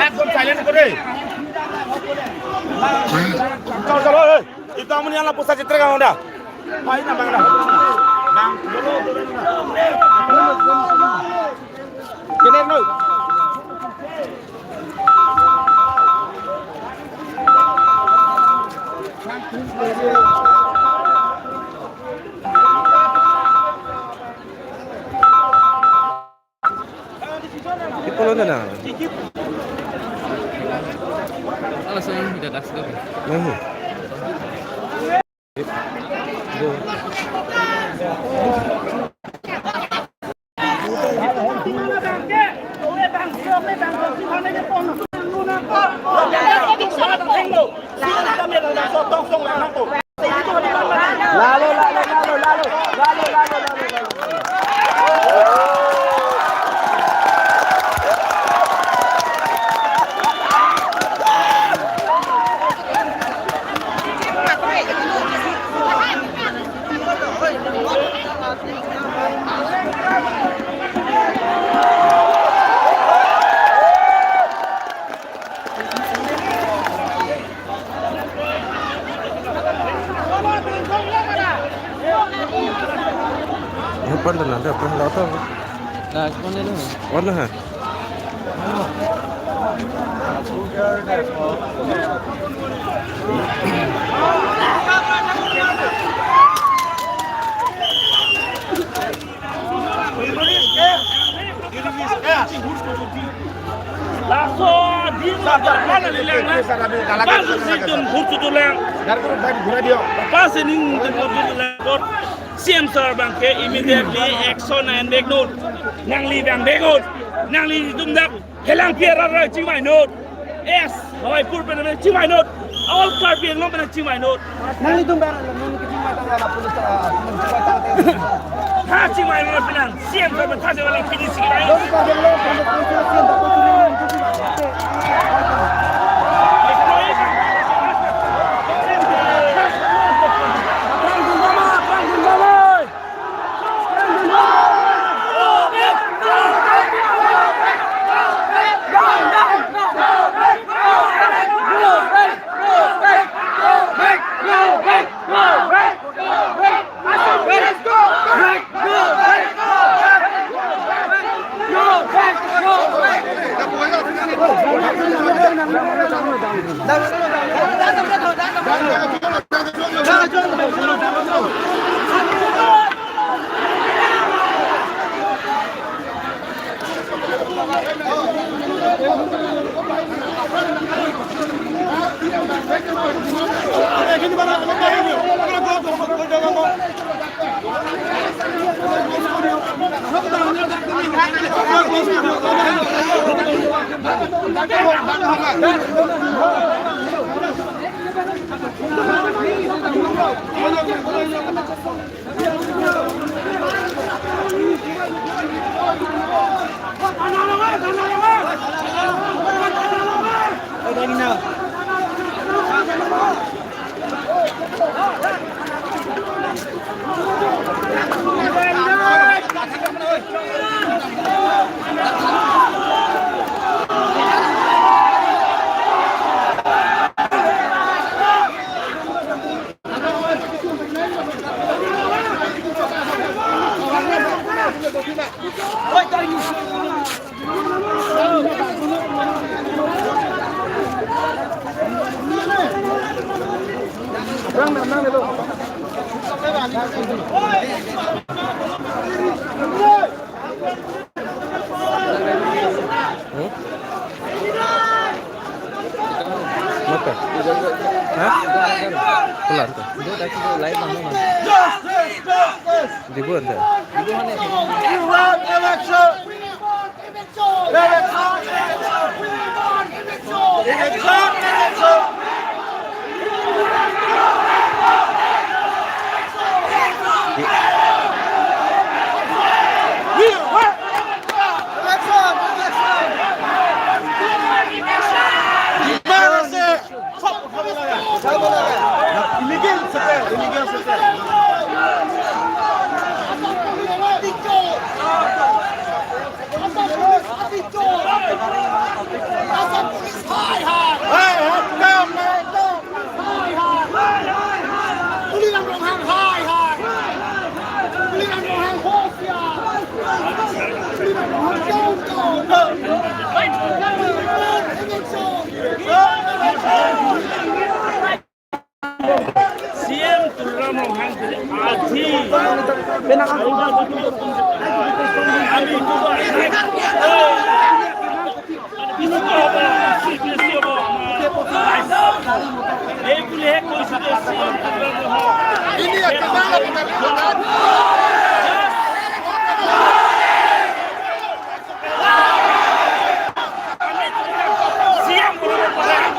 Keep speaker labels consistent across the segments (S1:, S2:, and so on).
S1: একদম সাইলেন্ট করে চল চল itu amun yang lapus saja terang udah main apa enggak bang kene noi
S2: Ipolo na na.
S3: Alasan tidak tak sekali.
S2: Nahu. Go.
S1: Lalu
S2: Depan dah lah, depan lah tu.
S3: Nah, semuanya tu.
S2: Warna ha.
S4: Siam sar bangke immediately action and make note nang li bang make note nang li dum dak helang piara ra chi mai note yes hoi pur pen chi mai note all car pian long pen chi mai note
S1: nang itu barang nang itu cuma tanggal 80
S4: ha chi mai note pen siam sar ban thase wala finish ki mai
S2: Mata. Hah? Pulang tuh.
S3: Dia dah cuba live bang.
S2: Di buat dah.
S4: CM turun menghang hati. Ami juga naik. Bisa apa? Bisa apa? Boleh kau sudah CM turun menghang. Ini yang kemana kita lihat? CM turun menghang.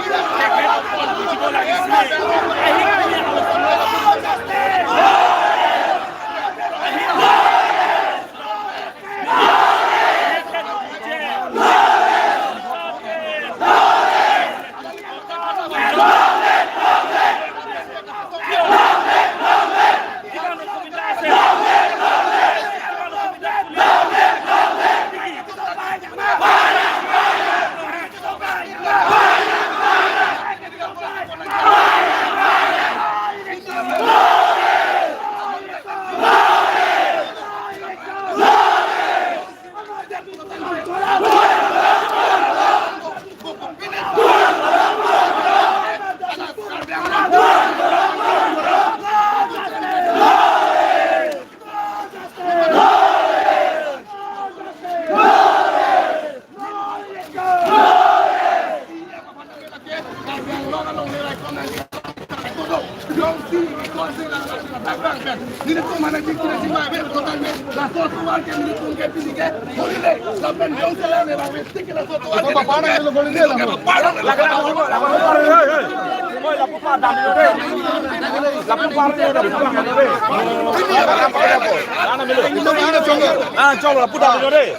S4: Coba putar dulu deh.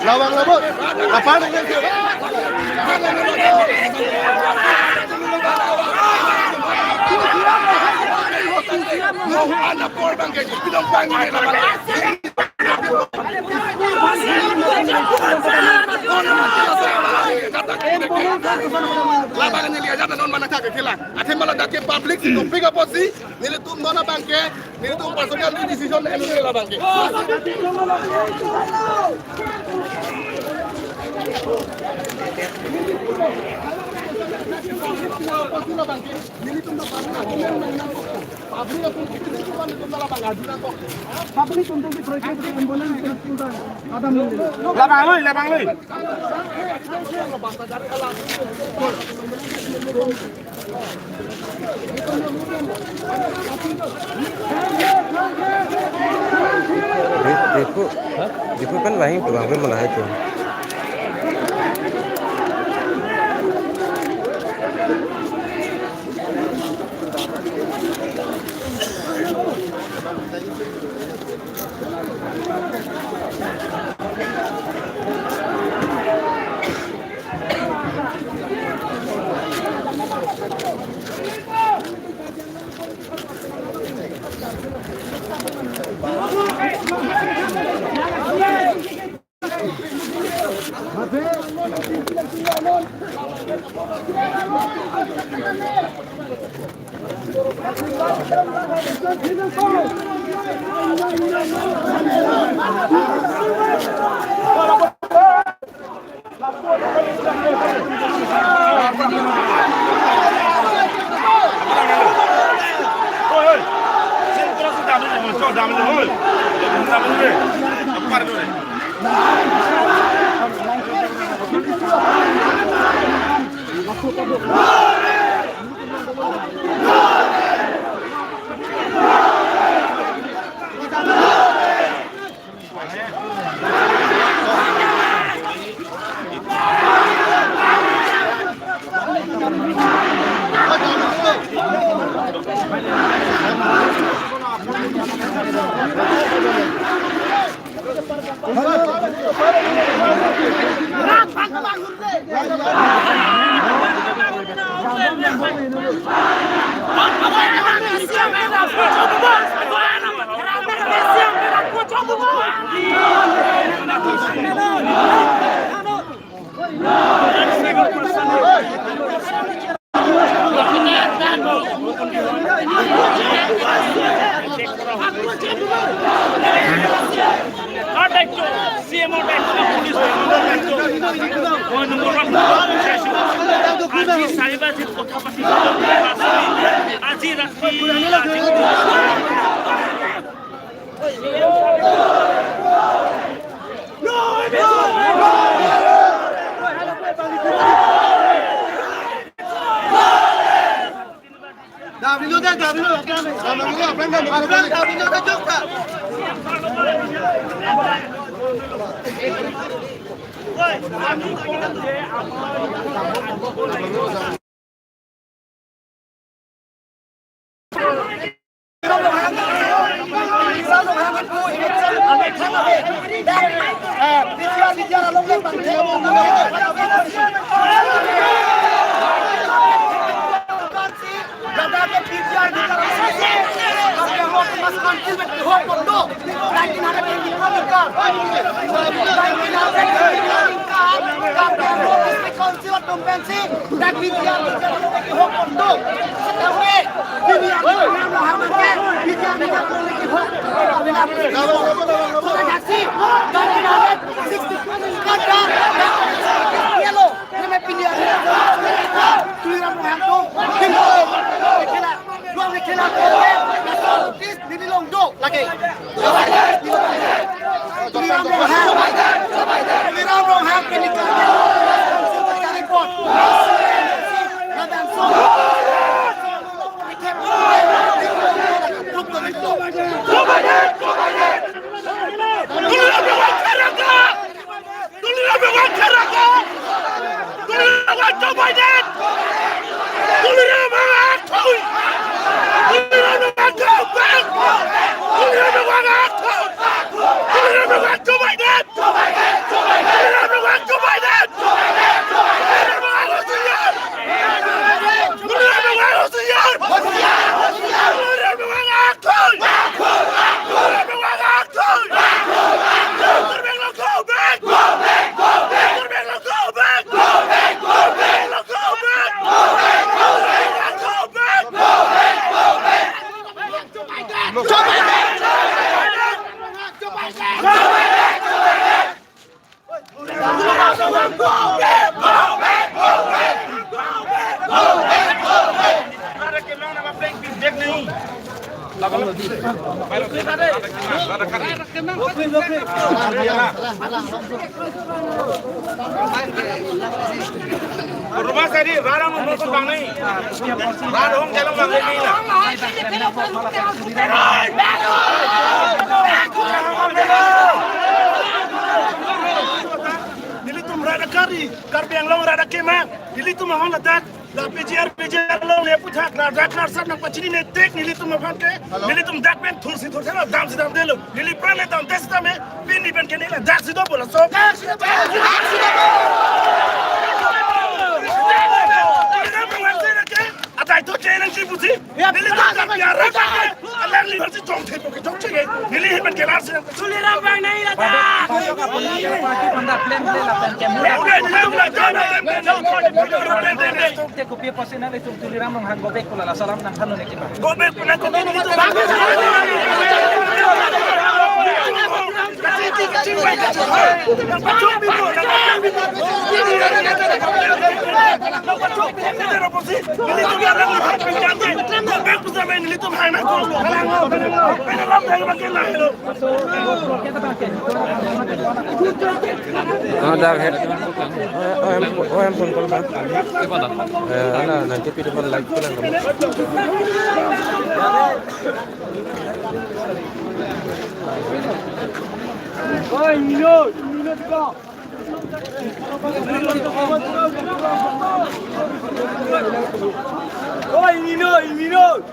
S4: Lawang labut. Apa dengan dia? Anak korban kayak gitu, tidak panggil labangan ini aja non mana tak kehilang. Akhir malah dak public itu pick up posisi, nilai tu mana bangke, nilai tu personal decision yang nilai lah bangke. Labang lui.
S2: Depu kan lahir tuang pun malah itu.
S1: Rumah saya di Barang Musuh Bang nih. Barang jalan Bang ini lah. Dili tu merada kari, karbi yang long merada kemak. Dili tu mahal letak. La PGR long le putak. La dakar sab nak pacini ne tek. Dili tu mahal ke. Dili tu dak ben thursi lah dam si dam delu. Dili prane dam tes dam me. Pini ben kene la dak si do bola so. Atau itu challenge sih busi. Dili tu dak biar rasa. Allah li har si jong the ko jong che ge ni li himen ke lar se
S4: Suli rambang nahi lata.
S1: udah ni lam la jana go back puna ko ni to
S2: Dah hết. Em phone call back.
S3: Cái bao đó?
S2: Nanti video call like ko lang naman.
S1: Oi, minut ko. Oi, minut.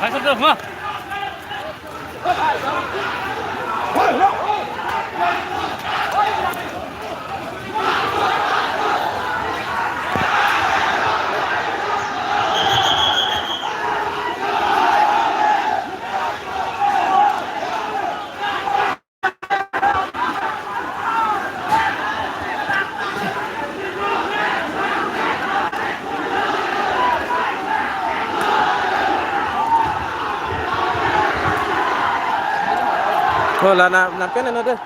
S3: Phải không được không?
S2: Thôi là làm cái này nó đây.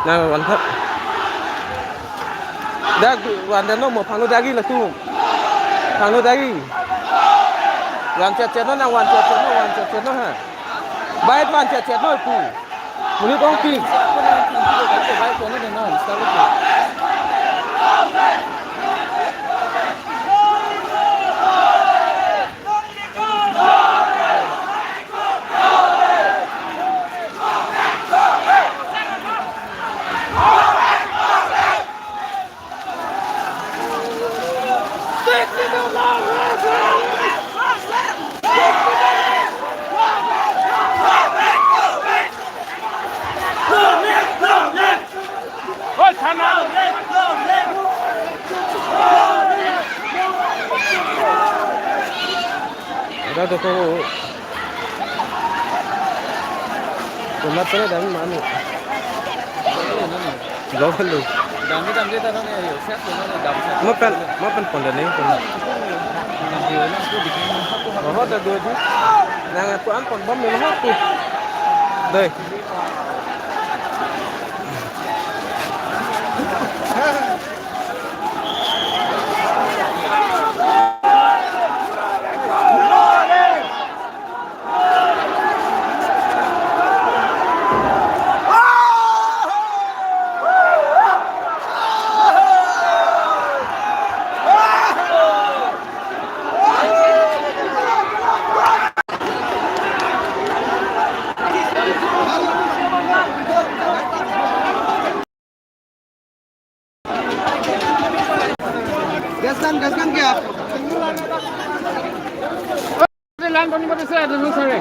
S2: Là hoàn thật. Đã hoàn thành nó một thằng nó đã ghi là tu. Thằng nó đã ghi. Hoàn chẹt nó là hoàn chẹt nó ha. Bài hoàn chẹt nó tu. Menit orang ping. Baik kau ni non, sekali. Ada tu kau. Tomat pun dah mana? Gawal lu. Dami dia tak nak ni. Siap tu mana dam. Mapan pun dah ni. Oh, dah dua tu. Nang tu ampun bom ni mahal tu. Deh.
S5: Gaskan क्या आप? Line करने पर से आते हैं सारे.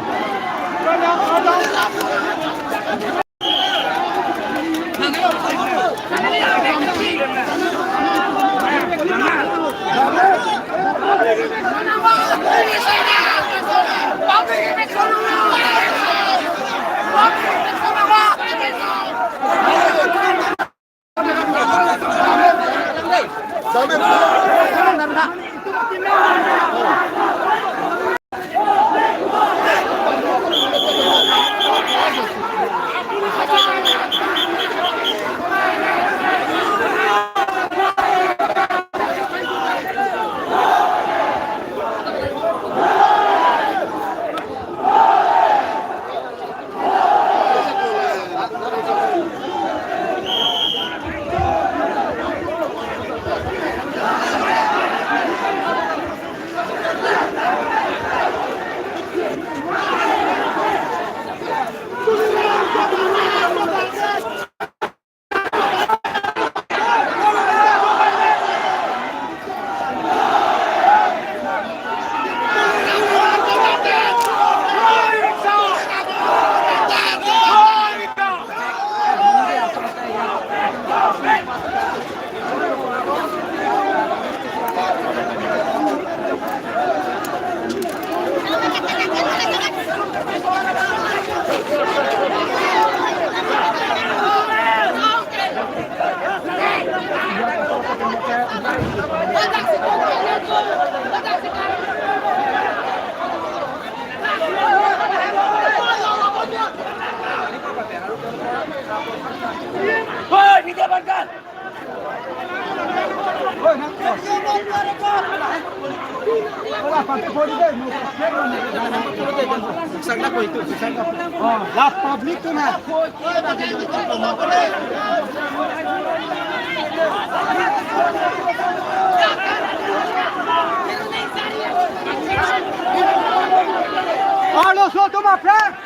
S5: La public tu na. Alô, solta uma praga.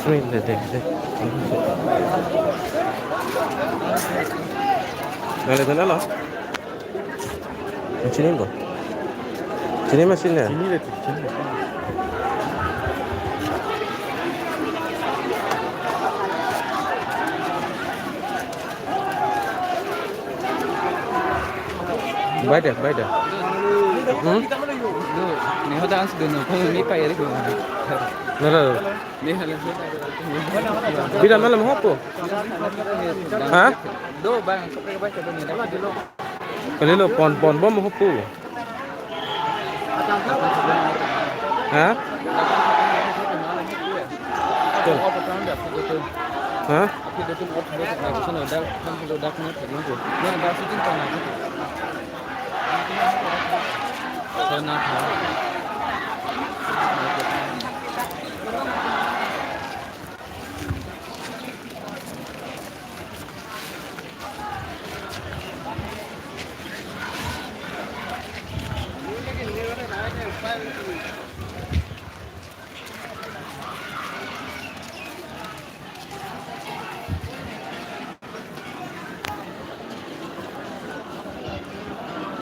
S2: Friend deh. Nale tu nala. Sini kau. Sini masih ni. Sini le. Baik deh.
S3: Ni hoda ans dunu ko ni pa yari ko.
S2: Nala.
S3: Ni halan so.
S2: Bila malam apa? Hah?
S3: Do bang ko pa ba ka ni dapat dulu.
S2: Kalilo pon bom apa? Hah?
S3: Betul. Apa kan dah betul.
S2: Hah?
S3: Tapi betul betul betul sana dah kan dah kena terus. Ni dah syuting kan aku. Sana.